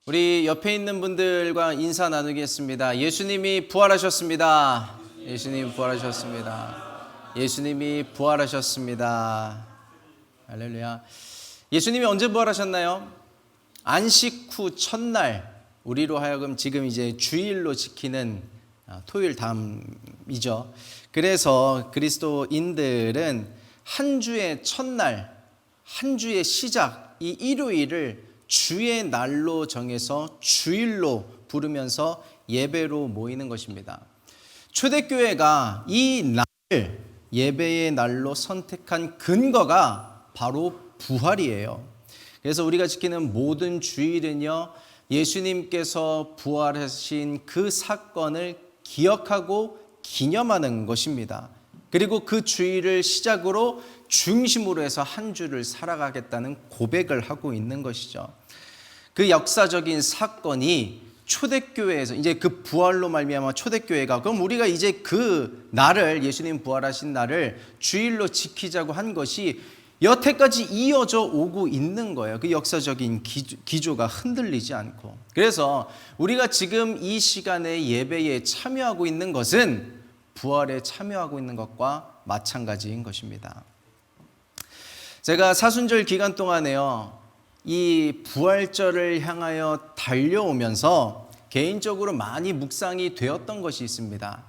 우리 옆에 있는 분들과 인사 나누겠습니다. 예수님이 부활하셨습니다. 예수님 부활하셨습니다. 예수님이 부활하셨습니다. 할렐루야. 예수님이 언제 부활하셨나요? 안식 후 첫날, 우리로 하여금 지금 이제 주일로 지키는 토요일 다음이죠. 그래서 그리스도인들은 한 주의 첫날, 한 주의 시작, 이 일요일을 주의 날로 정해서 주일로 부르면서 예배로 모이는 것입니다. 초대교회가 이 날을 예배의 날로 선택한 근거가 바로 부활이에요. 그래서 우리가 지키는 모든 주일은요, 예수님께서 부활하신 그 사건을 기억하고 기념하는 것입니다. 그리고 그 주일을 시작으로 중심으로 해서 한 주를 살아가겠다는 고백을 하고 있는 것이죠. 그 역사적인 사건이 초대교회에서 이제 그 부활로 말미암아 초대교회가 그럼 우리가 이제 그 날을 예수님 부활하신 날을 주일로 지키자고 한 것이 여태까지 이어져 오고 있는 거예요. 그 역사적인 기조가 흔들리지 않고. 그래서 우리가 지금 이 시간에 예배에 참여하고 있는 것은 부활에 참여하고 있는 것과 마찬가지인 것입니다. 제가 사순절 기간 동안에요, 이 부활절을 향하여 달려오면서 개인적으로 많이 묵상이 되었던 것이 있습니다.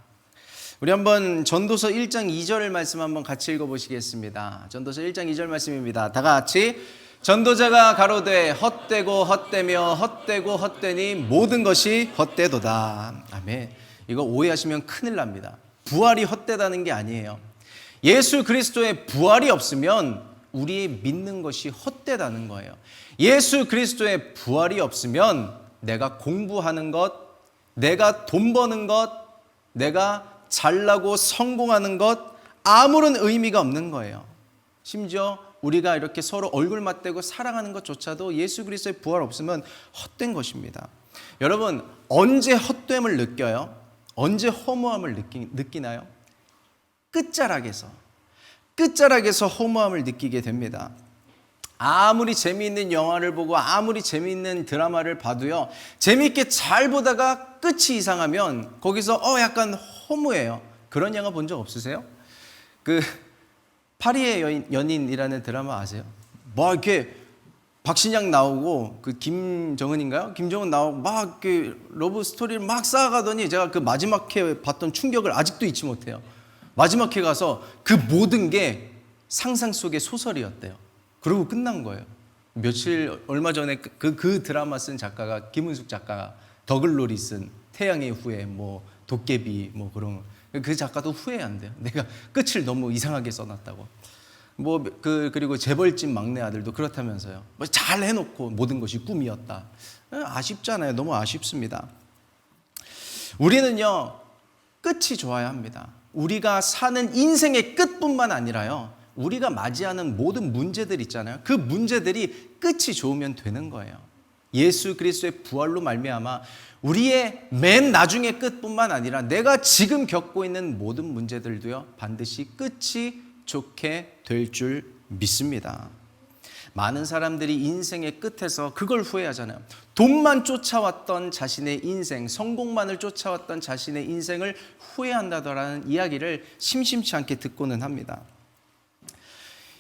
우리 한번 전도서 1장 2절 말씀 한번 같이 읽어보시겠습니다. 전도서 1장 2절 말씀입니다. 다 같이. 전도자가 가로되 헛되고 헛되며 헛되고 헛되니 모든 것이 헛되도다. 아멘. 이거 오해하시면 큰일 납니다. 부활이 헛되다는 게 아니에요. 예수 그리스도의 부활이 없으면 우리의 믿는 것이 헛되다는 거예요. 예수 그리스도의 부활이 없으면 내가 공부하는 것, 내가 돈 버는 것, 내가 잘나고 성공하는 것 아무런 의미가 없는 거예요. 심지어 우리가 이렇게 서로 얼굴 맞대고 사랑하는 것조차도 예수 그리스도의 부활 없으면 헛된 것입니다. 여러분, 언제 헛됨을 느껴요? 언제 허무함을 느끼나요? 끝자락에서 허무함을 느끼게 됩니다. 아무리 재미있는 영화를 보고 아무리 재미있는 드라마를 봐도요, 재미있게 잘 보다가 끝이 이상하면 거기서 약간 허무해요. 그런 영화 본 적 없으세요? 그 파리의 연인이라는 드라마 아세요? 뭐 이렇게 박신양 나오고 그 김정은인가요? 김정은 나오고 막 그 러브 스토리를 막 쌓아가더니 제가 그 마지막 회 봤던 충격을 아직도 잊지 못해요. 마지막 회 가서 그 모든 게 상상 속의 소설이었대요. 그러고 끝난 거예요. 얼마 전에 그 드라마 쓴 작가가 김은숙 작가가 더글로리 쓴 태양의 후예, 뭐 도깨비, 뭐 그런 그 작가도 후회한대요. 내가 끝을 너무 이상하게 써놨다고. 그리고 재벌집 막내 아들도 그렇다면서요. 뭐 잘 해놓고 모든 것이 꿈이었다. 아쉽잖아요. 너무 아쉽습니다. 우리는요, 끝이 좋아야 합니다. 우리가 사는 인생의 끝뿐만 아니라요, 우리가 맞이하는 모든 문제들 있잖아요. 그 문제들이 끝이 좋으면 되는 거예요. 예수 그리스도의 부활로 말미암아 우리의 맨 나중의 끝뿐만 아니라 내가 지금 겪고 있는 모든 문제들도요, 반드시 끝이 좋게 될 줄 믿습니다. 많은 사람들이 인생의 끝에서 그걸 후회하잖아요. 돈만 쫓아왔던 자신의 인생, 성공만을 쫓아왔던 자신의 인생을 후회한다더라는 이야기를 심심치 않게 듣고는 합니다.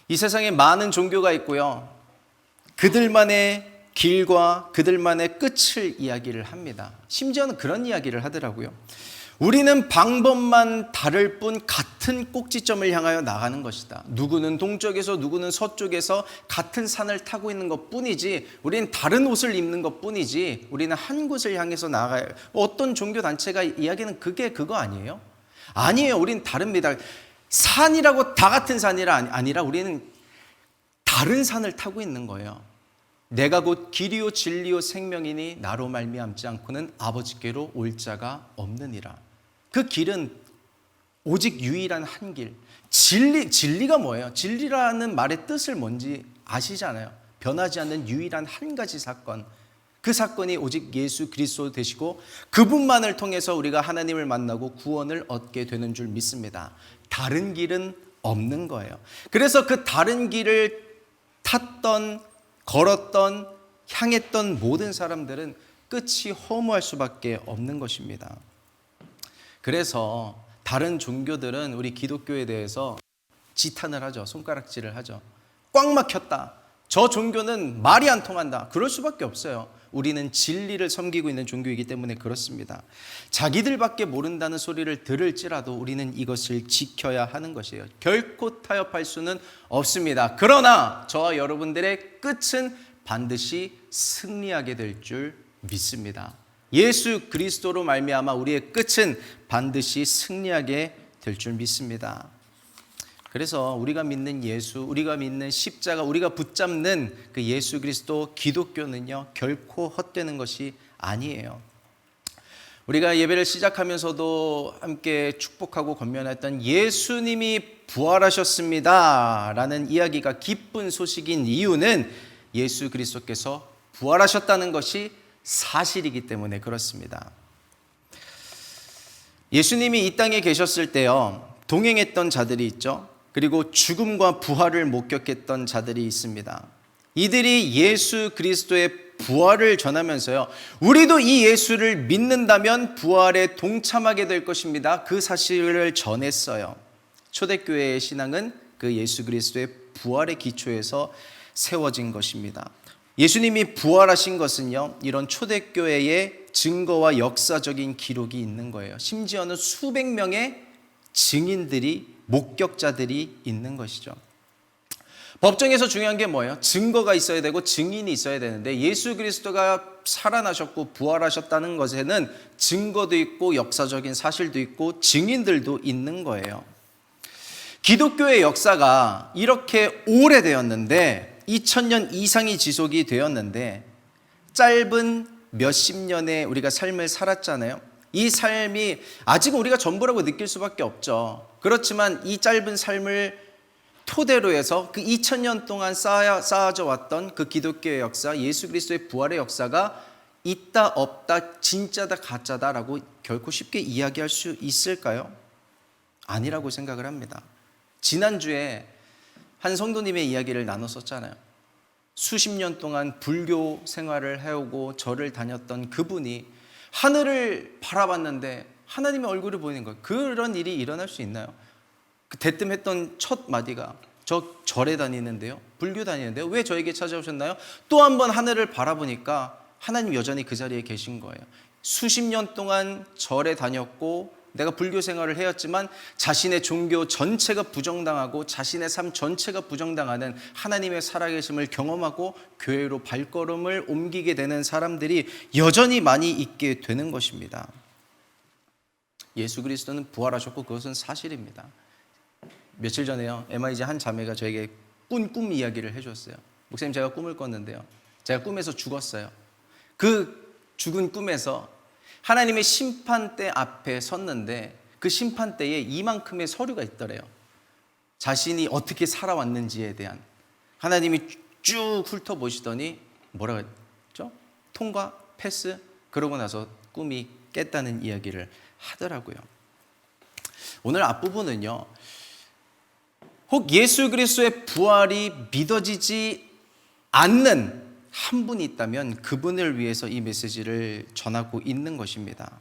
이 세상에 많은 종교가 있고요, 그들만의 길과 그들만의 끝을 이야기를 합니다. 심지어는 그런 이야기를 하더라고요. 우리는 방법만 다를 뿐 같은 꼭지점을 향하여 나가는 것이다. 누구는 동쪽에서 누구는 서쪽에서 같은 산을 타고 있는 것 뿐이지, 우리는 다른 옷을 입는 것 뿐이지, 우리는 한 곳을 향해서 나가요. 어떤 종교 단체가 이야기는 그거 아니에요? 아니에요. 우리는 다릅니다. 산이라고 다 같은 산이 아니라 우리는 다른 산을 타고 있는 거예요. 내가 곧 길이요 진리요 생명이니 나로 말미암지 않고는 아버지께로 올 자가 없느니라. 그 길은 오직 유일한 한 길. 진리가 뭐예요? 진리라는 말의 뜻을 뭔지 아시잖아요. 변하지 않는 유일한 한 가지 사건. 그 사건이 오직 예수 그리스도 되시고 그분만을 통해서 우리가 하나님을 만나고 구원을 얻게 되는 줄 믿습니다. 다른 길은 없는 거예요. 그래서 그 다른 길을 탔던, 걸었던, 향했던 모든 사람들은 끝이 허무할 수밖에 없는 것입니다. 그래서 다른 종교들은 우리 기독교에 대해서 지탄을 하죠. 손가락질을 하죠. 꽉 막혔다. 저 종교는 말이 안 통한다. 그럴 수밖에 없어요. 우리는 진리를 섬기고 있는 종교이기 때문에 그렇습니다. 자기들밖에 모른다는 소리를 들을지라도 우리는 이것을 지켜야 하는 것이에요. 결코 타협할 수는 없습니다. 그러나 저와 여러분들의 끝은 반드시 승리하게 될 줄 믿습니다. 예수 그리스도로 말미암아 우리의 끝은 반드시 승리하게 될 줄 믿습니다. 그래서 우리가 믿는 예수, 우리가 믿는 십자가, 우리가 붙잡는 그 예수 그리스도 기독교는요, 결코 헛되는 것이 아니에요. 우리가 예배를 시작하면서도 함께 축복하고 건면했던 예수님이 부활하셨습니다 라는 이야기가 기쁜 소식인 이유는 예수 그리스도께서 부활하셨다는 것이 사실이기 때문에 그렇습니다. 예수님이 이 땅에 계셨을 때요, 동행했던 자들이 있죠. 그리고 죽음과 부활을 목격했던 자들이 있습니다. 이들이 예수 그리스도의 부활을 전하면서요, 우리도 이 예수를 믿는다면 부활에 동참하게 될 것입니다. 그 사실을 전했어요. 초대교회의 신앙은 그 예수 그리스도의 부활의 기초에서 세워진 것입니다. 예수님이 부활하신 것은요, 이런 초대교회의 증거와 역사적인 기록이 있는 거예요. 심지어는 수백 명의 증인들이, 목격자들이 있는 것이죠. 법정에서 중요한 게 뭐예요? 증거가 있어야 되고 증인이 있어야 되는데 예수 그리스도가 살아나셨고 부활하셨다는 것에는 증거도 있고 역사적인 사실도 있고 증인들도 있는 거예요. 기독교의 역사가 이렇게 오래되었는데 2000년 이상이 지속이 되었는데 짧은 몇십 년의 우리가 삶을 살았잖아요. 이 삶이 아직은 우리가 전부라고 느낄 수밖에 없죠. 그렇지만 이 짧은 삶을 토대로 해서 그 2000년 동안 쌓아져 왔던 그 기독교의 역사, 예수 그리스도의 부활의 역사가 있다 없다, 진짜다 가짜다라고 결코 쉽게 이야기할 수 있을까요? 아니라고 생각을 합니다. 지난주에 한 성도님의 이야기를 나눴었잖아요. 수십 년 동안 불교 생활을 해오고 절을 다녔던 그분이 하늘을 바라봤는데 하나님의 얼굴을 보이는 거예요. 그런 일이 일어날 수 있나요? 대뜸했던 첫 마디가 저 절에 다니는데요, 불교 다니는데요, 왜 저에게 찾아오셨나요? 또 한 번 하늘을 바라보니까 하나님 여전히 그 자리에 계신 거예요. 수십 년 동안 절에 다녔고 내가 불교 생활을 해왔지만 자신의 종교 전체가 부정당하고 자신의 삶 전체가 부정당하는 하나님의 살아계심을 경험하고 교회로 발걸음을 옮기게 되는 사람들이 여전히 많이 있게 되는 것입니다. 예수 그리스도는 부활하셨고 그것은 사실입니다. 며칠 전에요, MIG 한 자매가 저에게 꿈 이야기를 해줬어요. 목사님, 제가 꿈을 꿨는데요, 제가 꿈에서 죽었어요. 그 죽은 꿈에서 하나님의 심판대 앞에 섰는데 그 심판대에 이만큼의 서류가 있더래요. 자신이 어떻게 살아왔는지에 대한. 하나님이 쭉 훑어보시더니 뭐라고 했죠? 통과, 패스. 그러고 나서 꿈이 깼다는 이야기를 하더라고요. 오늘 앞부분은요, 혹 예수 그리스도의 부활이 믿어지지 않는 한 분이 있다면 그분을 위해서 이 메시지를 전하고 있는 것입니다.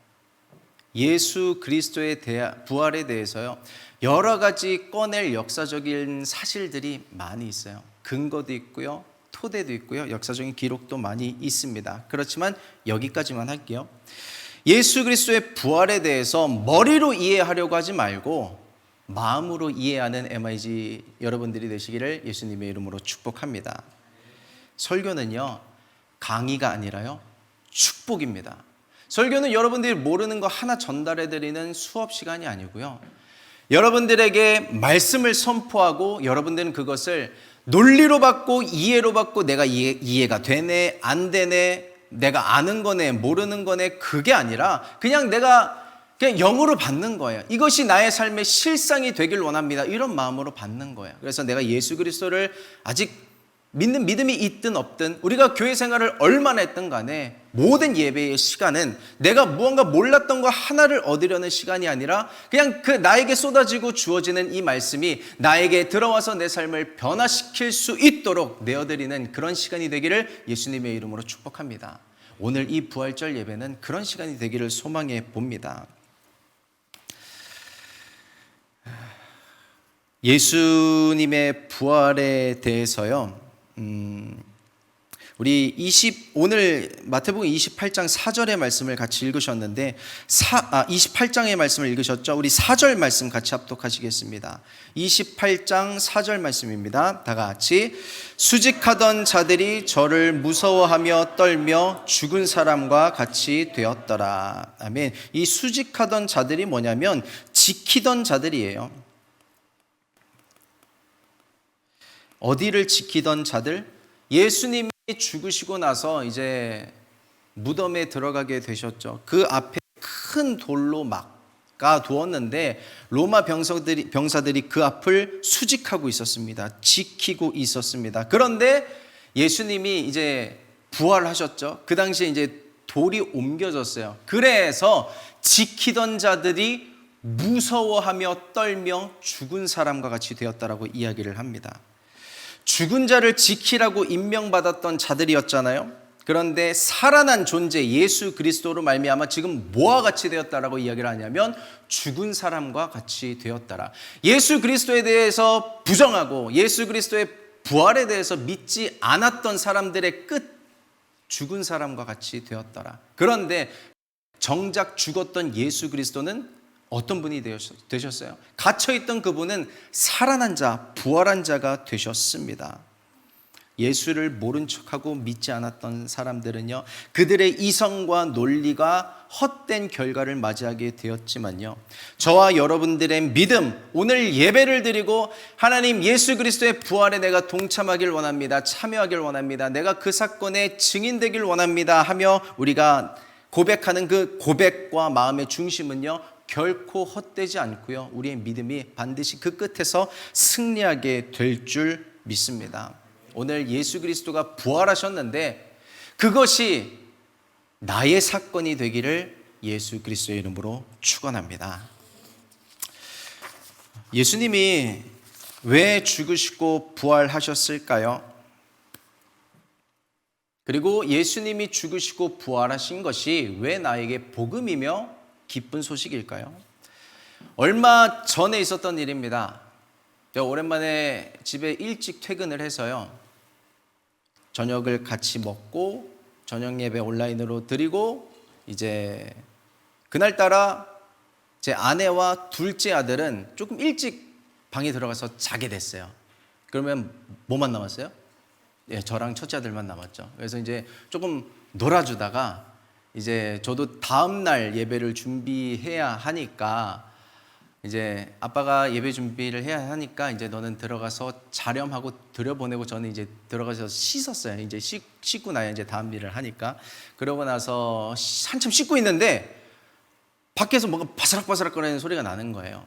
예수 그리스도의 부활에 대해서요, 여러 가지 꺼낼 역사적인 사실들이 많이 있어요. 근거도 있고요, 토대도 있고요, 역사적인 기록도 많이 있습니다. 그렇지만 여기까지만 할게요. 예수 그리스도의 부활에 대해서 머리로 이해하려고 하지 말고 마음으로 이해하는 MIG 여러분들이 되시기를 예수님의 이름으로 축복합니다. 설교는요, 강의가 아니라요, 축복입니다. 설교는 여러분들이 모르는 거 하나 전달해드리는 수업 시간이 아니고요, 여러분들에게 말씀을 선포하고 여러분들은 그것을 논리로 받고 이해로 받고 내가 이해가 되네 안 되네, 내가 아는 거네 모르는 거네, 그게 아니라 그냥 내가 그냥 영으로 받는 거예요. 이것이 나의 삶의 실상이 되길 원합니다. 이런 마음으로 받는 거예요. 그래서 내가 예수 그리스도를 아직 믿는 믿음이 있든 없든 우리가 교회 생활을 얼마나 했든 간에 모든 예배의 시간은 내가 무언가 몰랐던 거 하나를 얻으려는 시간이 아니라 그냥 그 나에게 쏟아지고 주어지는 이 말씀이 나에게 들어와서 내 삶을 변화시킬 수 있도록 내어드리는 그런 시간이 되기를 예수님의 이름으로 축복합니다. 오늘 이 부활절 예배는 그런 시간이 되기를 소망해 봅니다. 예수님의 부활에 대해서요. 우리 오늘 마태복음 28장 4절의 말씀을 같이 읽으셨는데 28장의 말씀을 읽으셨죠? 우리 4절 말씀 같이 합독하시겠습니다. 28장 4절 말씀입니다. 다 같이 수직하던 자들이 저를 무서워하며 떨며 죽은 사람과 같이 되었더라. 아멘. 이 수직하던 자들이 뭐냐면 지키던 자들이에요. 어디를 지키던 자들? 예수님이 죽으시고 나서 이제 무덤에 들어가게 되셨죠. 그 앞에 큰 돌로 막아 두었는데 로마 병사들이 그 앞을 수직하고 있었습니다. 지키고 있었습니다. 그런데 예수님이 이제 부활하셨죠. 그 당시에 이제 돌이 옮겨졌어요. 그래서 지키던 자들이 무서워하며 떨며 죽은 사람과 같이 되었다라고 이야기를 합니다. 죽은 자를 지키라고 임명받았던 자들이었잖아요. 그런데 살아난 존재 예수 그리스도로 말미암아 지금 뭐와 같이 되었다라고 이야기를 하냐면 죽은 사람과 같이 되었다라. 예수 그리스도에 대해서 부정하고 예수 그리스도의 부활에 대해서 믿지 않았던 사람들의 끝, 죽은 사람과 같이 되었더라. 그런데 정작 죽었던 예수 그리스도는 어떤 분이 되셨어요? 갇혀있던 그분은 살아난 자, 부활한 자가 되셨습니다. 예수를 모른 척하고 믿지 않았던 사람들은요, 그들의 이성과 논리가 헛된 결과를 맞이하게 되었지만요, 저와 여러분들의 믿음, 오늘 예배를 드리고 하나님 예수 그리스도의 부활에 내가 동참하길 원합니다. 참여하길 원합니다. 내가 그 사건의 증인 되길 원합니다 하며 우리가 고백하는 그 고백과 마음의 중심은요, 결코 헛되지 않고요, 우리의 믿음이 반드시 그 끝에서 승리하게 될 줄 믿습니다. 오늘 예수 그리스도가 부활하셨는데 그것이 나의 사건이 되기를 예수 그리스도의 이름으로 축원합니다. 예수님이 왜 죽으시고 부활하셨을까요? 그리고 예수님이 죽으시고 부활하신 것이 왜 나에게 복음이며 기쁜 소식일까요? 얼마 전에 있었던 일입니다. 제가 오랜만에 집에 일찍 퇴근을 해서요, 저녁을 같이 먹고 저녁 예배 온라인으로 드리고 이제 그날따라 제 아내와 둘째 아들은 조금 일찍 방에 들어가서 자게 됐어요. 그러면 뭐만 남았어요? 예, 저랑 첫째 아들만 남았죠. 그래서 이제 조금 놀아주다가 이제 저도 다음 날 예배를 준비해야 하니까 이제 아빠가 예배 준비를 해야 하니까 이제 너는 들어가서 자렴하고 들여보내고 저는 이제 들어가서 씻었어요. 이제 씻고 나야 이제 다음 일을 하니까. 그러고 나서 한참 씻고 있는데 밖에서 뭔가 바스락바스락 거리는 소리가 나는 거예요.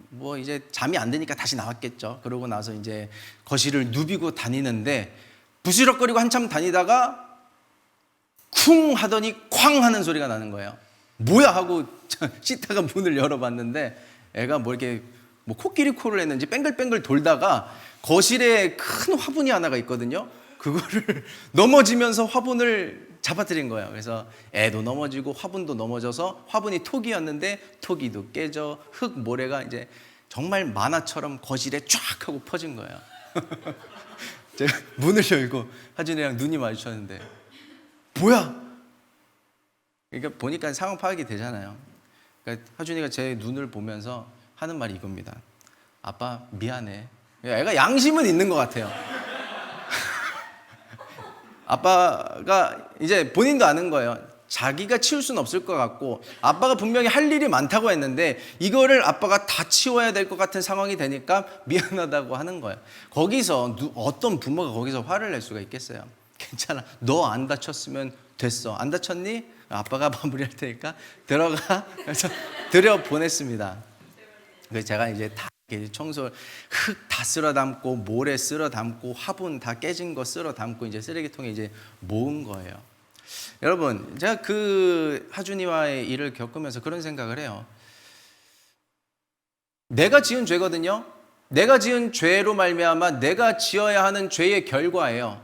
뭐 이제 잠이 안 드니까 다시 나왔겠죠. 그러고 나서 이제 거실을 누비고 다니는데 부스럭거리고 한참 다니다가 쿵 하더니 쾅 하는 소리가 나는 거예요. 뭐야 하고 씻다가 문을 열어봤는데 애가 뭐 이렇게 뭐 코끼리 코를 했는지 뺑글뺑글 돌다가 거실에 큰 화분이 하나가 있거든요. 그거를 넘어지면서 화분을 잡아뜨린 거예요. 그래서 애도 넘어지고 화분도 넘어져서 화분이 톡이었는데 톡이도 깨져 흙 모래가 이제 정말 만화처럼 거실에 쫙 하고 퍼진 거예요. 제가 문을 열고 하준이랑 눈이 마주쳤는데 뭐야? 그러니까 보니까 상황 파악이 되잖아요. 그러니까 하준이가 제 눈을 보면서 하는 말이 이겁니다. 아빠 미안해. 애가 양심은 있는 것 같아요. 아빠가 이제 본인도 아는 거예요. 자기가 치울 수는 없을 것 같고 아빠가 분명히 할 일이 많다고 했는데 이거를 아빠가 다 치워야 될 것 같은 상황이 되니까 미안하다고 하는 거예요. 거기서 어떤 부모가 거기서 화를 낼 수가 있겠어요. 괜찮아. 너 안 다쳤으면 됐어. 안 다쳤니? 아빠가 마무리할 테니까 들어가. 그래서 들여보냈습니다. 그래서 제가 이제 다 청소, 흙 다 쓸어 담고 모래 쓸어 담고 화분 다 깨진 거 쓸어 담고 이제 쓰레기통에 이제 모은 거예요. 여러분, 제가 그 하준이와의 일을 겪으면서 그런 생각을 해요. 내가 지은 죄거든요. 내가 지은 죄로 말미암아 내가 지어야 하는 죄의 결과예요.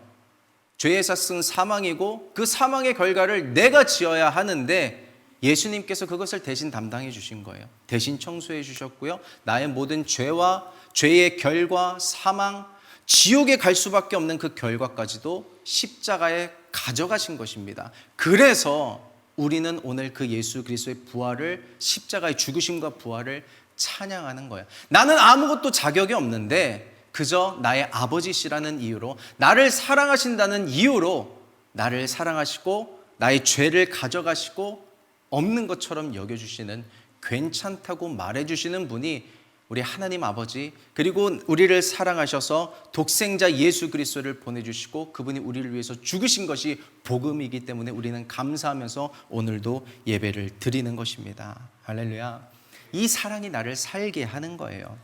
죄의 삭은 사망이고 그 사망의 결과를 내가 지어야 하는데 예수님께서 그것을 대신 담당해 주신 거예요. 대신 청소해 주셨고요. 나의 모든 죄와 죄의 결과, 사망, 지옥에 갈 수밖에 없는 그 결과까지도 십자가에 가져가신 것입니다. 그래서 우리는 오늘 그 예수 그리스도의 부활을, 십자가의 죽으심과 부활을 찬양하는 거예요. 나는 아무것도 자격이 없는데 그저 나의 아버지시라는 이유로, 나를 사랑하신다는 이유로 나를 사랑하시고 나의 죄를 가져가시고 없는 것처럼 여겨주시는, 괜찮다고 말해주시는 분이 우리 하나님 아버지, 그리고 우리를 사랑하셔서 독생자 예수 그리스도를 보내주시고 그분이 우리를 위해서 죽으신 것이 복음이기 때문에 우리는 감사하면서 오늘도 예배를 드리는 것입니다. 할렐루야. 이 사랑이 나를 살게 하는 거예요.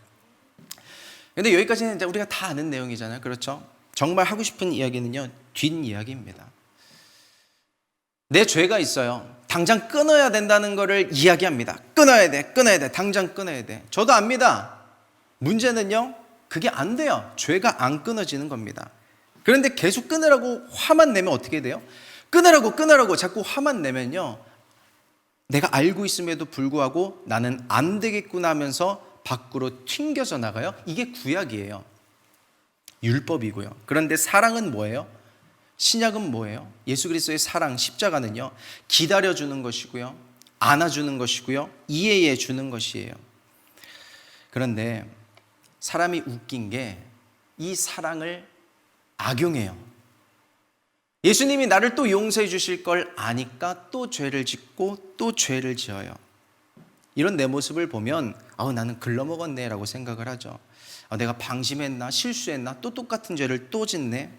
근데 여기까지는 이제 우리가 다 아는 내용이잖아요. 그렇죠? 정말 하고 싶은 이야기는요, 뒷이야기입니다. 내 죄가 있어요. 당장 끊어야 된다는 것을 이야기합니다. 끊어야 돼. 당장 끊어야 돼. 저도 압니다. 문제는요, 그게 안 돼요. 죄가 안 끊어지는 겁니다. 그런데 계속 끊으라고 화만 내면 어떻게 돼요? 끊으라고 자꾸 화만 내면요, 내가 알고 있음에도 불구하고 나는 안 되겠구나 하면서 밖으로 튕겨져 나가요. 이게 구약이에요. 율법이고요. 그런데 사랑은 뭐예요? 신약은 뭐예요? 예수 그리스도의 사랑, 십자가는요, 기다려주는 것이고요, 안아주는 것이고요, 이해해 주는 것이에요. 그런데 사람이 웃긴 게 이 사랑을 악용해요. 예수님이 나를 또 용서해 주실 걸 아니까 또 죄를 짓고 또 죄를 지어요. 이런 내 모습을 보면 나는 글러먹었네 라고 생각을 하죠. 내가 방심했나, 실수했나, 또 똑같은 죄를 또 짓네.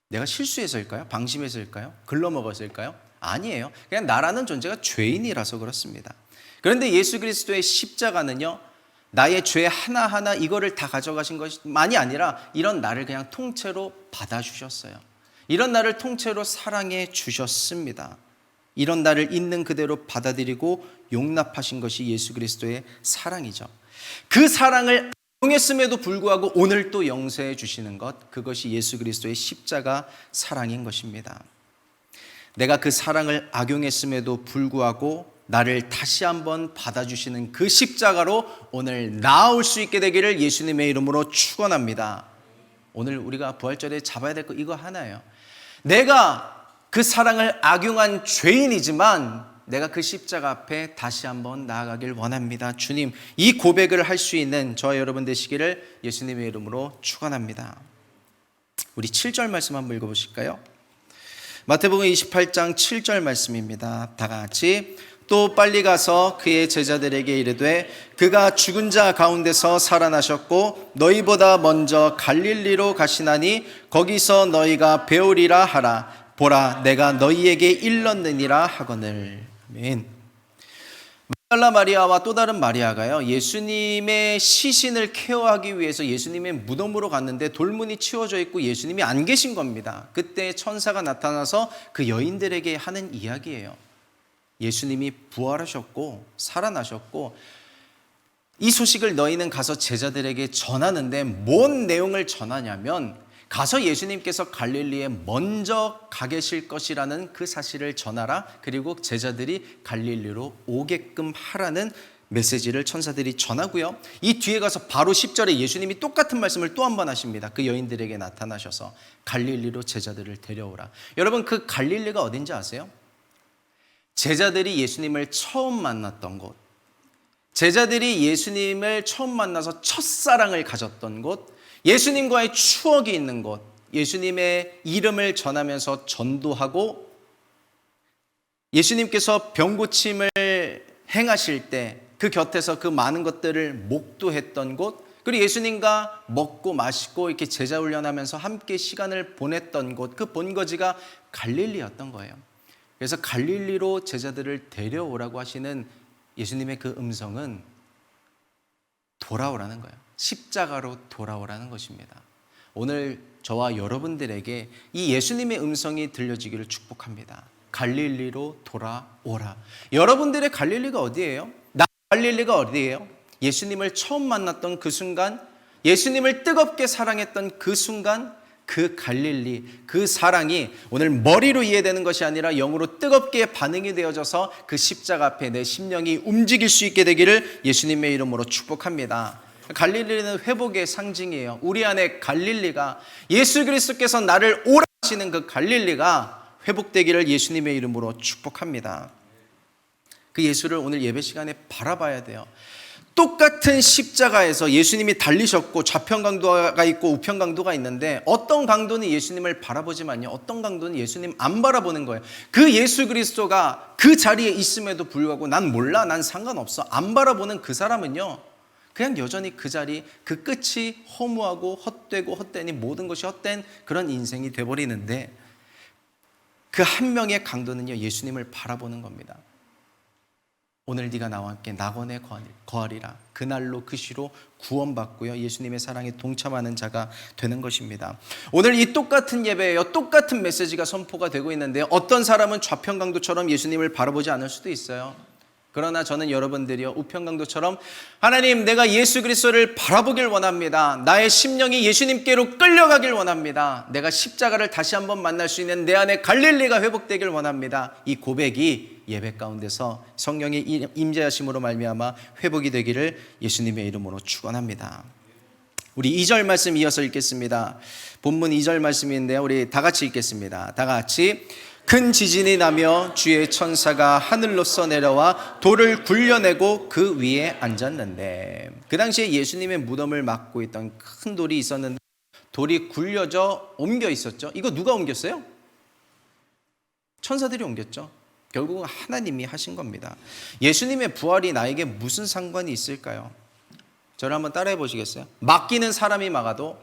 내가 실수해서일까요? 방심해서일까요? 글러먹어서일까요? 아니에요. 그냥 나라는 존재가 죄인이라서 그렇습니다. 그런데 예수 그리스도의 십자가는요, 나의 죄 하나하나 이거를 다 가져가신 것만이 아니라 이런 나를 그냥 통째로 받아주셨어요. 이런 나를 통째로 사랑해 주셨습니다. 이런 나를 있는 그대로 받아들이고 용납하신 것이 예수 그리스도의 사랑이죠. 그 사랑을 악용했음에도 불구하고 오늘 또 용서해 주시는 것, 그것이 예수 그리스도의 십자가 사랑인 것입니다. 내가 그 사랑을 악용했음에도 불구하고 나를 다시 한번 받아주시는 그 십자가로 오늘 나아올 수 있게 되기를 예수님의 이름으로 축원합니다. 오늘 우리가 부활절에 잡아야 될 거 이거 하나예요. 내가 그 사랑을 악용한 죄인이지만 내가 그 십자가 앞에 다시 한번 나아가길 원합니다. 주님, 이 고백을 할 수 있는 저와 여러분 되시기를 예수님의 이름으로 축원합니다. 우리 7절 말씀 한번 읽어보실까요? 마태복음 28장 7절 말씀입니다. 다 같이. 또 빨리 가서 그의 제자들에게 이르되 그가 죽은 자 가운데서 살아나셨고 너희보다 먼저 갈릴리로 가시나니 거기서 너희가 배우리라 하라. 보라, 내가 너희에게 일렀느니라 하거늘. 아멘. mag달라 마리아와 또 다른 마리아가요, 예수님의 시신을 케어하기 위해서 예수님의 무덤으로 갔는데 돌문이 치워져 있고 예수님이 안 계신 겁니다. 그때 천사가 나타나서 그 여인들에게 하는 이야기예요. 예수님이 부활하셨고 살아나셨고 이 소식을 너희는 가서 제자들에게 전하는데 뭔 내용을 전하냐면 가서 예수님께서 갈릴리에 먼저 가 계실 것이라는 그 사실을 전하라. 그리고 제자들이 갈릴리로 오게끔 하라는 메시지를 천사들이 전하고요. 이 뒤에 가서 바로 10절에 예수님이 똑같은 말씀을 또 한 번 하십니다. 그 여인들에게 나타나셔서 갈릴리로 제자들을 데려오라. 여러분, 그 갈릴리가 어딘지 아세요? 제자들이 예수님을 처음 만났던 곳, 제자들이 예수님을 처음 만나서 첫사랑을 가졌던 곳, 예수님과의 추억이 있는 곳, 예수님의 이름을 전하면서 전도하고 예수님께서 병고침을 행하실 때 그 곁에서 그 많은 것들을 목도했던 곳, 그리고 예수님과 먹고 마시고 이렇게 제자 훈련하면서 함께 시간을 보냈던 곳, 그 본거지가 갈릴리였던 거예요. 그래서 갈릴리로 제자들을 데려오라고 하시는 예수님의 그 음성은 돌아오라는 거예요. 십자가로 돌아오라는 것입니다. 오늘 저와 여러분들에게 이 예수님의 음성이 들려지기를 축복합니다. 갈릴리로 돌아오라. 여러분들의 갈릴리가 어디예요? 나 갈릴리가 어디예요? 예수님을 처음 만났던 그 순간, 예수님을 뜨겁게 사랑했던 그 순간, 그 갈릴리, 그 사랑이 오늘 머리로 이해되는 것이 아니라 영으로 뜨겁게 반응이 되어져서 그 십자가 앞에 내 심령이 움직일 수 있게 되기를 예수님의 이름으로 축복합니다. 갈릴리는 회복의 상징이에요. 우리 안에 갈릴리가, 예수 그리스도께서 나를 오라 하시는 그 갈릴리가 회복되기를 예수님의 이름으로 축복합니다. 그 예수를 오늘 예배 시간에 바라봐야 돼요. 똑같은 십자가에서 예수님이 달리셨고 좌편 강도가 있고 우편 강도가 있는데 어떤 강도는 예수님을 바라보지만요, 어떤 강도는 예수님 안 바라보는 거예요. 그 예수 그리스도가 그 자리에 있음에도 불구하고 난 몰라, 난 상관없어, 안 바라보는 그 사람은요, 그냥 여전히 그 자리, 그 끝이 허무하고 헛되고 헛되니 모든 것이 헛된 그런 인생이 돼버리는데, 그 한 명의 강도는요, 예수님을 바라보는 겁니다. 오늘 네가 나와 함께 낙원에 거하리라. 그날로 그 시로 구원받고요, 예수님의 사랑에 동참하는 자가 되는 것입니다. 오늘 이 똑같은 예배예요. 똑같은 메시지가 선포가 되고 있는데 어떤 사람은 좌편강도처럼 예수님을 바라보지 않을 수도 있어요. 그러나 저는 여러분들이요, 우편강도처럼 하나님, 내가 예수 그리스도를 바라보길 원합니다. 나의 심령이 예수님께로 끌려가길 원합니다. 내가 십자가를 다시 한번 만날 수 있는 내 안에 갈릴리가 회복되길 원합니다. 이 고백이 예배 가운데서 성령의 임재하심으로 말미암아 회복이 되기를 예수님의 이름으로 축원합니다. 우리 2절 말씀 이어서 읽겠습니다. 본문 2절 말씀인데요, 우리 다 같이 읽겠습니다. 다 같이. 큰 지진이 나며 주의 천사가 하늘로서 내려와 돌을 굴려내고 그 위에 앉았는데, 그 당시에 예수님의 무덤을 막고 있던 큰 돌이 있었는데 돌이 굴려져 옮겨 있었죠. 이거 누가 옮겼어요? 천사들이 옮겼죠. 결국은 하나님이 하신 겁니다. 예수님의 부활이 나에게 무슨 상관이 있을까요? 저를 한번 따라해 보시겠어요? 막기는 사람이 막아도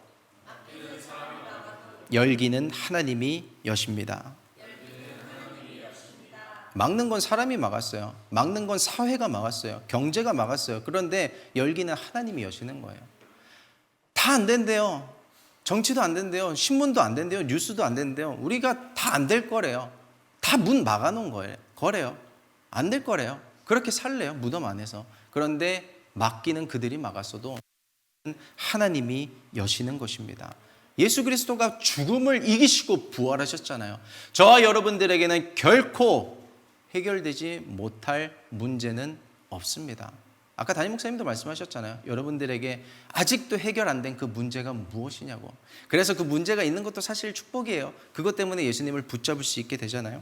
열기는 하나님이 여십니다. 막는 건 사람이 막았어요. 막는 건 사회가 막았어요. 경제가 막았어요. 그런데 열기는 하나님이 여시는 거예요. 다 안 된대요. 정치도 안 된대요. 신문도 안 된대요. 뉴스도 안 된대요. 우리가 다 안 될 거래요. 다 문 막아놓은 거래요. 안 될 거래요. 그렇게 살래요, 무덤 안에서. 그런데 막기는 그들이 막았어도 하나님이 여시는 것입니다. 예수 그리스도가 죽음을 이기시고 부활하셨잖아요. 저와 여러분들에게는 결코 해결되지 못할 문제는 없습니다. 아까 담임 목사님도 말씀하셨잖아요. 여러분들에게 아직도 해결 안 된 그 문제가 무엇이냐고. 그래서 그 문제가 있는 것도 사실 축복이에요. 그것 때문에 예수님을 붙잡을 수 있게 되잖아요.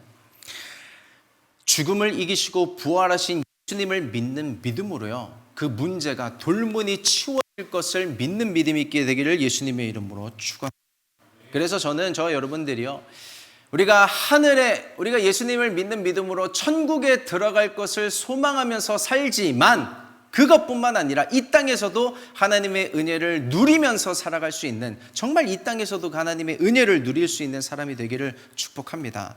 죽음을 이기시고 부활하신 예수님을 믿는 믿음으로요, 그 문제가 돌문이 치워질 것을 믿는 믿음이 있게 되기를 예수님의 이름으로 축원합니다. 그래서 저는 저와 여러분들이요, 우리가 예수님을 믿는 믿음으로 천국에 들어갈 것을 소망하면서 살지만 그것뿐만 아니라 이 땅에서도 하나님의 은혜를 누리면서 살아갈 수 있는, 정말 이 땅에서도 하나님의 은혜를 누릴 수 있는 사람이 되기를 축복합니다.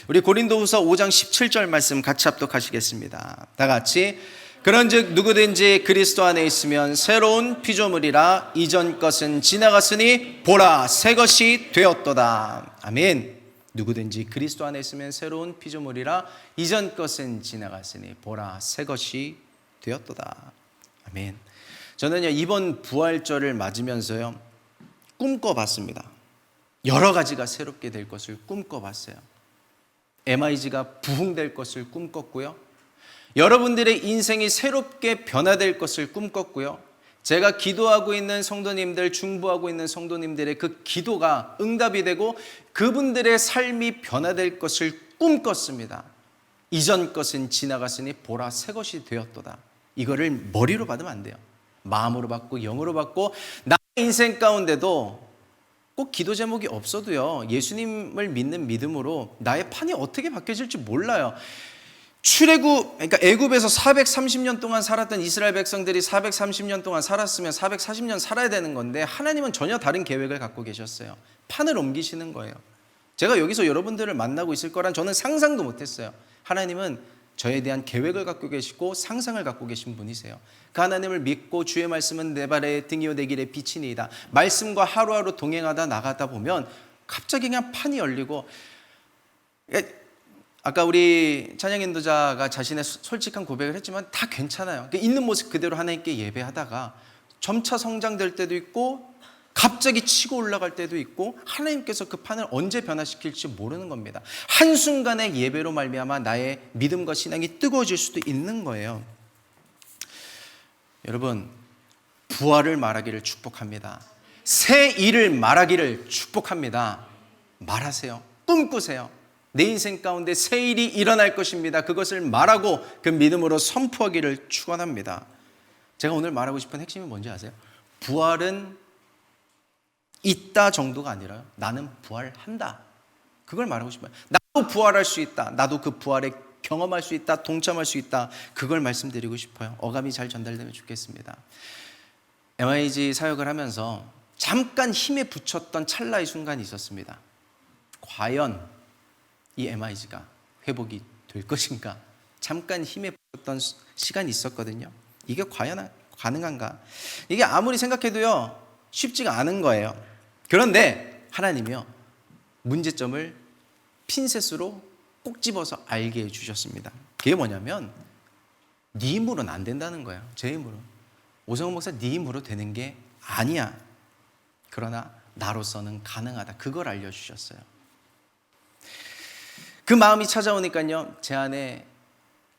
우리 고린도후서 5장 17절 말씀 같이 합독하시겠습니다. 다 같이. 그런즉 누구든지 그리스도 안에 있으면 새로운 피조물이라. 이전 것은 지나갔으니 보라 새 것이 되었도다. 아멘. 누구든지 그리스도 안에 있으면 새로운 피조물이라. 이전 것은 지나갔으니 보라 새 것이 되었도다. 아멘. 저는요, 이번 부활절을 맞으면서요, 꿈꿔봤습니다. 여러 가지가 새롭게 될 것을 꿈꿔봤어요. MIG가 부흥될 것을 꿈꿨고요, 여러분들의 인생이 새롭게 변화될 것을 꿈꿨고요, 제가 기도하고 있는 성도님들, 중보하고 있는 성도님들의 그 기도가 응답이 되고 그분들의 삶이 변화될 것을 꿈꿨습니다. 이전 것은 지나갔으니 보라 새 것이 되었도다. 이거를 머리로 받으면 안 돼요. 마음으로 받고 영으로 받고, 나의 인생 가운데도 꼭 기도 제목이 없어도요, 예수님을 믿는 믿음으로 나의 판이 어떻게 바뀌어질지 몰라요. 그러니까 애굽에서 430년 동안 살았던 이스라엘 백성들이 430년 동안 살았으면 440년 살아야 되는 건데, 하나님은 전혀 다른 계획을 갖고 계셨어요. 판을 옮기시는 거예요. 제가 여기서 여러분들을 만나고 있을 거란 저는 상상도 못했어요. 하나님은 저에 대한 계획을 갖고 계시고 상상을 갖고 계신 분이세요. 그 하나님을 믿고 주의 말씀은 내 발의 등이요 내 길의 빛이니이다. 말씀과 하루하루 동행하다 나가다 보면 갑자기 그냥 판이 열리고, 아까 우리 찬양 인도자가 자신의 솔직한 고백을 했지만 다 괜찮아요. 있는 모습 그대로 하나님께 예배하다가 점차 성장될 때도 있고 갑자기 치고 올라갈 때도 있고, 하나님께서 그 판을 언제 변화시킬지 모르는 겁니다. 한순간의 예배로 말미암아 나의 믿음과 신앙이 뜨거워질 수도 있는 거예요. 여러분, 부활을 말하기를 축복합니다. 새 일을 말하기를 축복합니다. 말하세요. 꿈꾸세요. 내 인생 가운데 새 일이 일어날 것입니다. 그것을 말하고 그 믿음으로 선포하기를 축원합니다. 제가 오늘 말하고 싶은 핵심이 뭔지 아세요? 부활은 있다 정도가 아니라 나는 부활한다. 그걸 말하고 싶어요. 나도 부활할 수 있다. 나도 그 부활에 경험할 수 있다. 동참할 수 있다. 그걸 말씀드리고 싶어요. 어감이 잘 전달되면 좋겠습니다. MIG 사역을 하면서 잠깐 힘에 부쳤던 찰나의 순간이 있었습니다. 과연 이 MIG가 회복이 될 것인가? 잠깐 힘에 부쳤던 시간이 있었거든요. 이게 과연 가능한가? 이게 아무리 생각해도요, 쉽지가 않은 거예요. 그런데 하나님이요, 문제점을 핀셋으로 꼭 집어서 알게 해주셨습니다. 그게 뭐냐면 네 힘으로는 안 된다는 거예요. 제 힘으로. 오성훈 목사 네 힘으로 되는 게 아니야. 그러나 나로서는 가능하다. 그걸 알려주셨어요. 그 마음이 찾아오니까요, 제 안에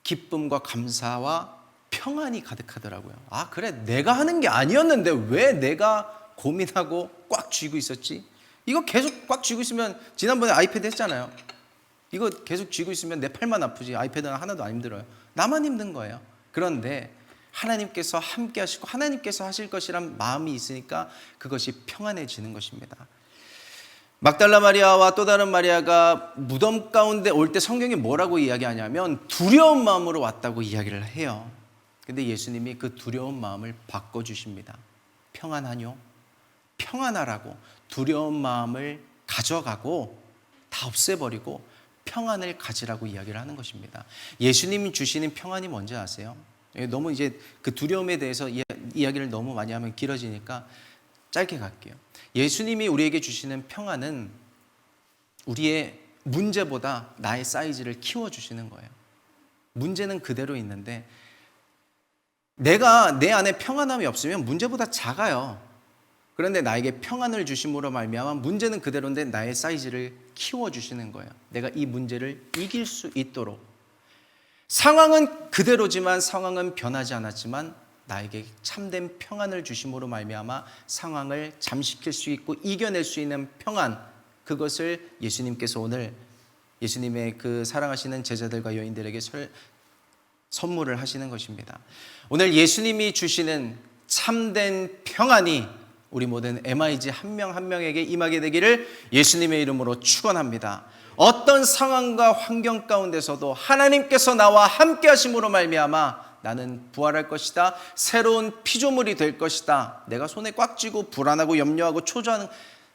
기쁨과 감사와 평안이 가득하더라고요. 아, 그래, 내가 하는 게 아니었는데 왜 내가 고민하고 꽉 쥐고 있었지? 이거 계속 꽉 쥐고 있으면, 지난번에 아이패드 했잖아요. 이거 계속 쥐고 있으면 내 팔만 아프지 아이패드는 하나도 안 힘들어요. 나만 힘든 거예요. 그런데 하나님께서 함께 하시고 하나님께서 하실 것이란 마음이 있으니까 그것이 평안해지는 것입니다. 막달라 마리아와 또 다른 마리아가 무덤 가운데 올 때 성경이 뭐라고 이야기하냐면 두려운 마음으로 왔다고 이야기를 해요. 근데 예수님이 그 두려운 마음을 바꿔주십니다. 평안하뇨? 평안하라고. 두려운 마음을 가져가고 다 없애버리고 평안을 가지라고 이야기를 하는 것입니다. 예수님이 주시는 평안이 뭔지 아세요? 너무 이제 그 두려움에 대해서 이야기를 너무 많이 하면 길어지니까 짧게 갈게요. 예수님이 우리에게 주시는 평안은 우리의 문제보다 나의 사이즈를 키워주시는 거예요. 문제는 그대로 있는데 내가 내 안에 평안함이 없으면 문제보다 작아요. 그런데 나에게 평안을 주심으로 말미암아 문제는 그대로인데 나의 사이즈를 키워주시는 거예요. 내가 이 문제를 이길 수 있도록. 상황은 그대로지만 상황은 변하지 않았지만 나에게 참된 평안을 주심으로 말미암아 상황을 잠식할 수 있고 이겨낼 수 있는 평안, 그것을 예수님께서 오늘 예수님의 그 사랑하시는 제자들과 여인들에게 선물을 하시는 것입니다. 오늘 예수님이 주시는 참된 평안이 우리 모든 MIG 한 명 한 명에게 임하게 되기를 예수님의 이름으로 축원합니다. 어떤 상황과 환경 가운데서도 하나님께서 나와 함께 하심으로 말미암아 나는 부활할 것이다. 새로운 피조물이 될 것이다. 내가 손에 꽉 쥐고 불안하고 염려하고 초조하는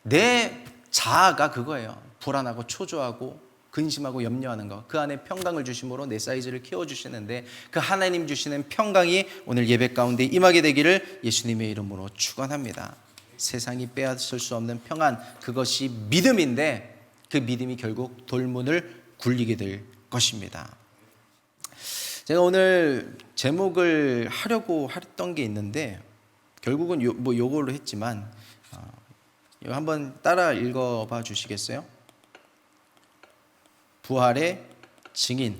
내 자아가 그거예요. 불안하고 초조하고 근심하고 염려하는 것. 그 안에 평강을 주심으로 내 사이즈를 키워주시는데 그 하나님 주시는 평강이 오늘 예배 가운데 임하게 되기를 예수님의 이름으로 축원합니다. 세상이 빼앗을 수 없는 평안, 그것이 믿음인데 그 믿음이 결국 돌문을 굴리게 될 것입니다. 제가 오늘 제목을 하려고 했던 게 있는데 결국은 요걸로 했지만 이거 한번 따라 읽어봐 주시겠어요? 부활의 증인.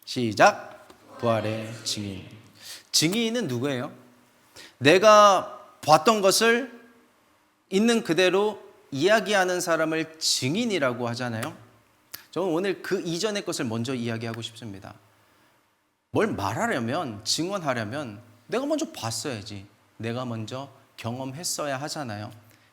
시작. 부활의 증인. 증인은 누구예요? 내가 봤던 것을 있는 그대로 이야기하는 사람을 증인이라고 하잖아요. 저는 오늘 그 이전의 것을 먼저 이야기하고 싶습니다. 뭘 말하려면, 증언하려면 내가 먼저 봤어야지. 내가 먼저 경험했어야 하잖아요.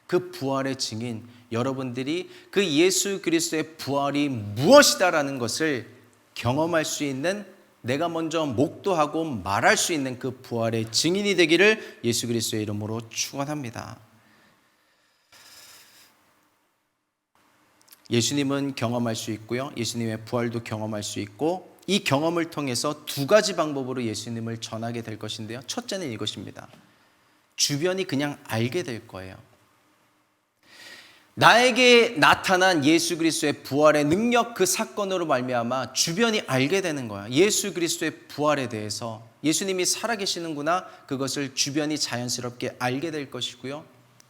그 부활의 증인, 여러분들이 그 예수 그리스도의 부활이 무엇이다라는 것을 경험할 수 있는, 내가 먼저 목도하고 말할 수 있는 그 부활의 증인이 되기를 예수 그리스도의 이름으로 축원합니다. 예수님은 경험할 수 있고요. 예수님의 부활도 경험할 수 있고 이 경험을 통해서 두 가지 방법으로 예수님을 전하게 될 것인데요. 첫째는 이것입니다. 주변이 그냥 알게 될 거예요. 나에게 나타난 예수 그리스도의 부활의 능력, 그 사건으로 말미암아 주변이 알게 되는 거야. 예수 그리스도의 부활에 대해서, 예수님이 살아계시는구나, 그것을 주변이 자연스럽게 알게 될 것이고요.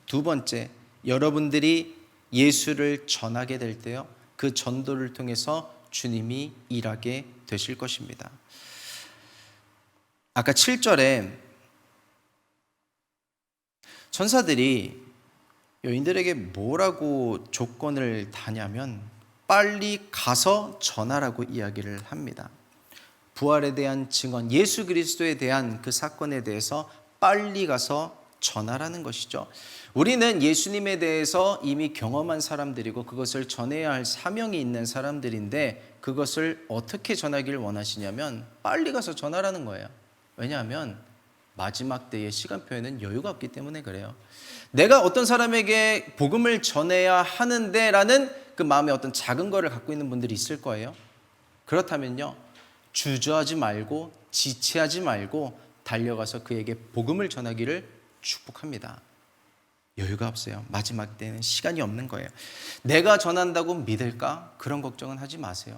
두 번째, 여러분들이 예수를 전하게 될 때요, 그 전도를 통해서 주님이 일하게 되실 것입니다. 아까 7절에 천사들이 여인들에게 뭐라고 조건을 다냐면 빨리 가서 전하라고 이야기를 합니다. 부활에 대한 증언, 예수 그리스도에 대한 그 사건에 대해서 빨리 가서 전하라는 것이죠. 우리는 예수님에 대해서 이미 경험한 사람들이고 그것을 전해야 할 사명이 있는 사람들인데, 그것을 어떻게 전하기를 원하시냐면 빨리 가서 전하라는 거예요. 왜냐하면 마지막 때의 시간표에는 여유가 없기 때문에 그래요. 내가 어떤 사람에게 복음을 전해야 하는데 라는 그 마음에 어떤 작은 거를 갖고 있는 분들이 있을 거예요. 그렇다면요, 주저하지 말고 지체하지 말고 달려가서 그에게 복음을 전하기를 축복합니다. 여유가 없어요. 마지막 때는 시간이 없는 거예요. 내가 전한다고 믿을까? 그런 걱정은 하지 마세요.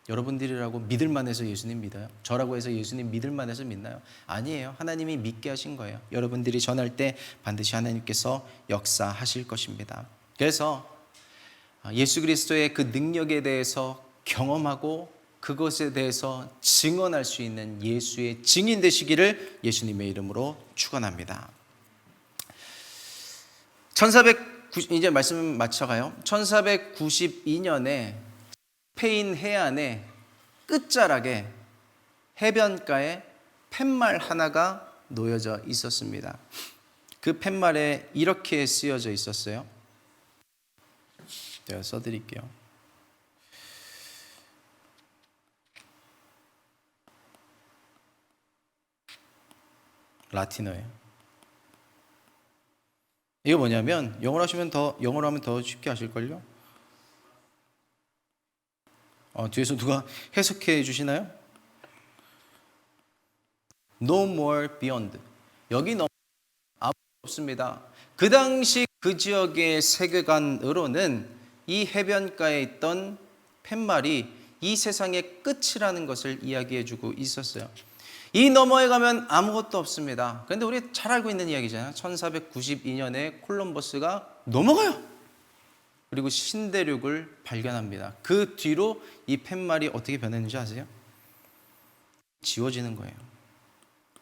여러분들이라고 믿을만 해서 예수님 믿어요? 저라고 해서 예수님 믿을만 해서 믿나요? 아니에요. 하나님이 믿게 하신 거예요. 여러분들이 전할 때 반드시 하나님께서 역사하실 것입니다. 그래서 예수 그리스도의 그 능력에 대해서 경험하고 그것에 대해서 증언할 수 있는 예수의 증인 되시기를 예수님의 이름으로 축원합니다. 이제 말씀 마쳐가요. 1492년에 스페인 해안의 끝자락에 해변가에 팻말 하나가 놓여져 있었습니다. 그 팻말에 이렇게 쓰여져 있었어요. 제가 써드릴게요. 라틴어예요. 이거 뭐냐면 영어로 하면 더 쉽게 하실걸요? 뒤에서 누가 해석해 주시나요? No more beyond. 여기 너무 아무도 없습니다. 그 당시 그 지역의 세계관으로는 이 해변가에 있던 팻말이 이 세상의 끝이라는 것을 이야기해 주고 있었어요. 이 너머에 가면 아무것도 없습니다. 그런데 우리 잘 알고 있는 이야기잖아요. 1492년에 콜럼버스가 넘어가요. 그리고 신대륙을 발견합니다. 그 뒤로 이 팻말이 어떻게 변했는지 아세요? 지워지는 거예요.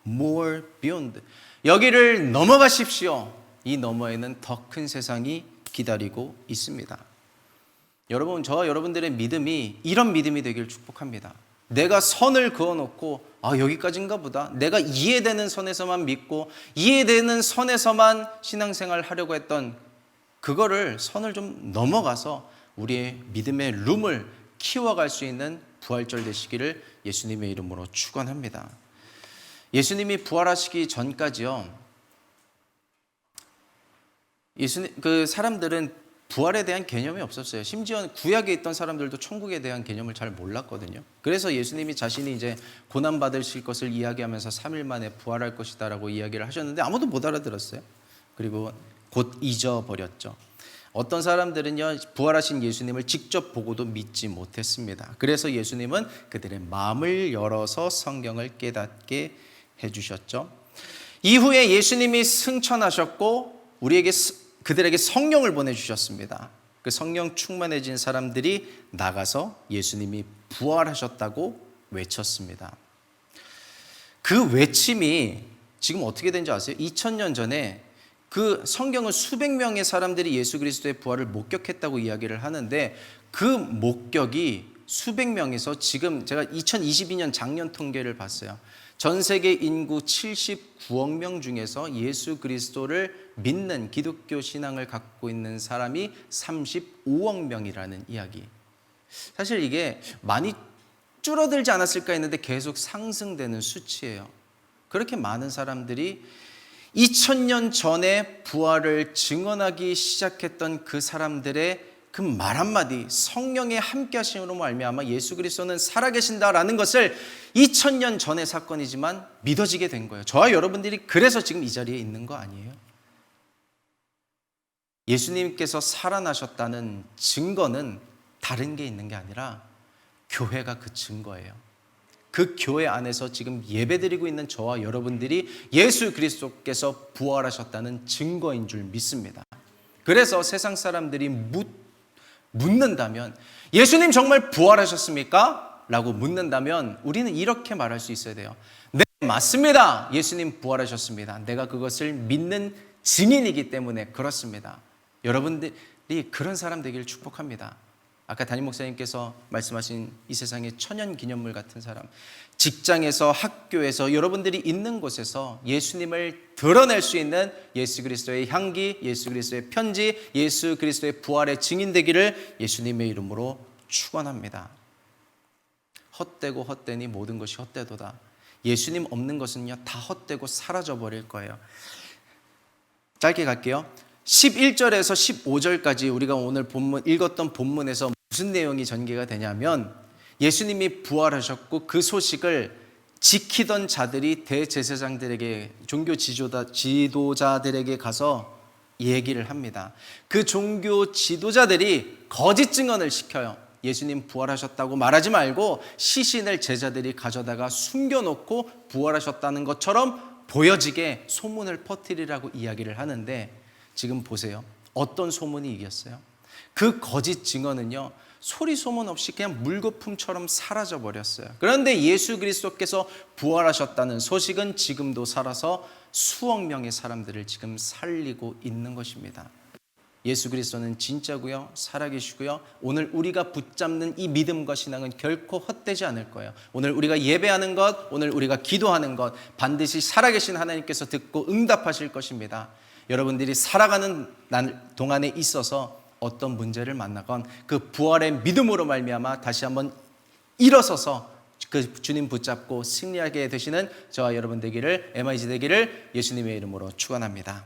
More beyond. 여기를 넘어가십시오. 이 너머에는 더 큰 세상이 기다리고 있습니다. 여러분, 저와 여러분들의 믿음이 이런 믿음이 되길 축복합니다. 내가 선을 그어놓고 여기까지인가 보다. 내가 이해되는 선에서만 믿고 이해되는 선에서만 신앙생활을 하려고 했던 그거를 선을 좀 넘어가서 우리의 믿음의 룸을 키워갈 수 있는 부활절 되시기를 예수님의 이름으로 축원합니다. 예수님이 부활하시기 전까지요, 그 사람들은 부활에 대한 개념이 없었어요. 심지어 구약에 있던 사람들도 천국에 대한 개념을 잘 몰랐거든요. 그래서 예수님이 자신이 이제 고난받으실 것을 이야기하면서 3일 만에 부활할 것이다라고 이야기를 하셨는데 아무도 못 알아들었어요. 그리고 곧 잊어버렸죠. 어떤 사람들은요, 부활하신 예수님을 직접 보고도 믿지 못했습니다. 그래서 예수님은 그들의 마음을 열어서 성경을 깨닫게 해주셨죠. 이후에 예수님이 승천하셨고 그들에게 성령을 보내주셨습니다. 그 성령 충만해진 사람들이 나가서 예수님이 부활하셨다고 외쳤습니다. 그 외침이 지금 어떻게 된지 아세요? 2000년 전에 그 성경은 수백 명의 사람들이 예수 그리스도의 부활을 목격했다고 이야기를 하는데, 그 목격이 수백 명에서 지금 제가 2022년 작년 통계를 봤어요. 전 세계 인구 79억 명 중에서 예수 그리스도를 믿는 기독교 신앙을 갖고 있는 사람이 35억 명이라는 이야기. 사실 이게 많이 줄어들지 않았을까 했는데 계속 상승되는 수치예요. 그렇게 많은 사람들이 2000년 전에 부활을 증언하기 시작했던 그 사람들의 그 말 한마디, 성령의 함께 하심으로 말미암아 예수 그리스도는 살아계신다라는 것을 2000년 전의 사건이지만 믿어지게 된 거예요. 저와 여러분들이 그래서 지금 이 자리에 있는 거 아니에요? 예수님께서 살아나셨다는 증거는 다른 게 있는 게 아니라 교회가 그 증거예요. 그 교회 안에서 지금 예배드리고 있는 저와 여러분들이 예수 그리스도께서 부활하셨다는 증거인 줄 믿습니다. 그래서 세상 사람들이 묻는다면 예수님 정말 부활하셨습니까? 라고 묻는다면 우리는 이렇게 말할 수 있어야 돼요. 네, 맞습니다. 예수님 부활하셨습니다. 내가 그것을 믿는 증인이기 때문에 그렇습니다. 여러분들이 그런 사람 되기를 축복합니다. 아까 담임 목사님께서 말씀하신 이 세상의 천연기념물 같은 사람, 직장에서, 학교에서, 여러분들이 있는 곳에서 예수님을 드러낼 수 있는 예수 그리스도의 향기, 예수 그리스도의 편지, 예수 그리스도의 부활의 증인 되기를 예수님의 이름으로 축원합니다. 헛되고 헛되니 모든 것이 헛되도다. 예수님 없는 것은요 다 헛되고 사라져버릴 거예요. 짧게 갈게요. 11절에서 15절까지 우리가 오늘 읽었던 본문에서 무슨 내용이 전개가 되냐면 예수님이 부활하셨고 그 소식을 지키던 자들이 대제사장들에게, 종교 지도자들에게 가서 얘기를 합니다. 그 종교 지도자들이 거짓 증언을 시켜요. 예수님 부활하셨다고 말하지 말고 시신을 제자들이 가져다가 숨겨놓고 부활하셨다는 것처럼 보여지게 소문을 퍼뜨리라고 이야기를 하는데, 지금 보세요. 어떤 소문이 이겼어요? 그 거짓 증언은요 소리 소문 없이 그냥 물거품처럼 사라져 버렸어요. 그런데 예수 그리스도께서 부활하셨다는 소식은 지금도 살아서 수억 명의 사람들을 지금 살리고 있는 것입니다. 예수 그리스도는 진짜고요, 살아계시고요. 오늘 우리가 붙잡는 이 믿음과 신앙은 결코 헛되지 않을 거예요. 오늘 우리가 예배하는 것, 오늘 우리가 기도하는 것 반드시 살아계신 하나님께서 듣고 응답하실 것입니다. 여러분들이 살아가는 동안에 있어서 어떤 문제를 만나건 그 부활의 믿음으로 말미암아 다시 한번 일어서서 그 주님 붙잡고 승리하게 되시는 저와 여러분 되기를, MIG 되기를 예수님의 이름으로 축원합니다.